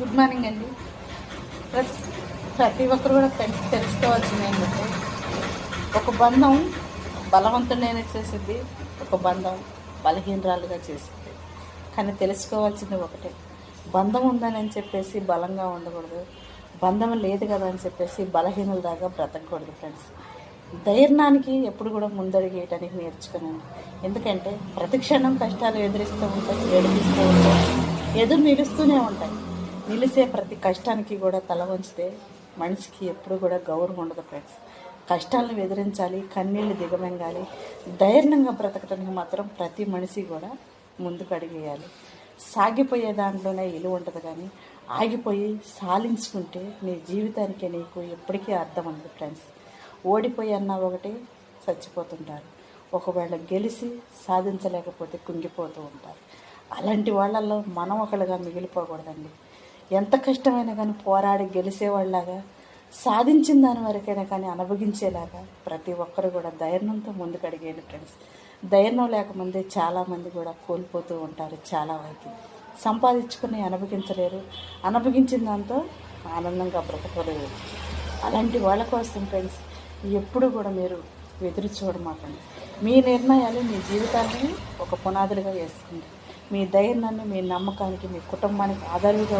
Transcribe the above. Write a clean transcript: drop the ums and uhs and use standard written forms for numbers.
Good morning అండి. ప్రతి ఒక్కరు కూడా తెలుసుకోవాల్సింది ఏంటంటే, ఒక బంధం బలవంతుడైనా చేసింది, ఒక బంధం బలహీనరాలుగా చేసింది. కానీ తెలుసుకోవాల్సింది ఒకటే, బంధం ఉందని చెప్పేసి బలంగా ఉండకూడదు, బంధం లేదు కదా అని చెప్పేసి బలహీనులలాగా బ్రతకూడదు ఫ్రెండ్స్. ధైర్యానికి ఎప్పుడు కూడా ముందడుగేయటానికి నేర్చుకున్నాను. ఎందుకంటే ప్రతి క్షణం కష్టాలు ఎదురిస్తూ ఉంటాయి, ఏడిపిస్తూ ఉంటాయి, ఎదురు నిలుస్తూనే ఉంటాయి. నిలిసే ప్రతి కష్టానికి కూడా తల వంచితే మనిషికి ఎప్పుడు కూడా గౌరవం ఉండదు ఫ్రెండ్స్. కష్టాలను ఎదిరించాలి, కన్నీళ్ళు దిగమింగాలి, ధైర్యంగా బ్రతకడానికి మాత్రం ప్రతి మనిషి కూడా ముందుకు అడిగేయాలి. సాగిపోయే దాంట్లోనే ఇలువ ఉంటుంది, కానీ ఆగిపోయి సాలించుకుంటే నీ జీవితానికి నీకు ఎప్పటికీ అర్థం ఉండదు ఫ్రెండ్స్. ఓడిపోయి అన్నా ఒకటి, చచ్చిపోతుంటారు. ఒకవేళ గెలిచి సాధించలేకపోతే కుంగిపోతూ ఉంటారు. అలాంటి వాళ్ళల్లో మనం ఒకళ్ళగా మిగిలిపోకూడదండి. ఎంత కష్టమైనా కానీ పోరాడి గెలిచేవాళ్ళలాగా, సాధించిన దాని వరకైనా కానీ అనుభవించేలాగా ప్రతి ఒక్కరు కూడా ధైర్యంతో ముందుకు అడిగేది ఫ్రెండ్స్. ధైర్యం లేకముందే చాలామంది కూడా కోల్పోతూ ఉంటారు. చాలా వరకు సంపాదించుకుని అనుభవించలేరు, అనుభవించిన దాంతో ఆనందంగా బ్రతకలేరు. అలాంటి వాళ్ళ కోసం ఫ్రెండ్స్ ఎప్పుడు కూడా మీరు ఎదురు చూడమాకండి. మీ నిర్ణయాలు మీ జీవితాన్ని ఒక పునాదులుగా వేసుకోండి. మీ ధైర్యాన్ని, మీ నమ్మకానికి, మీ కుటుంబానికి ఆధారంగా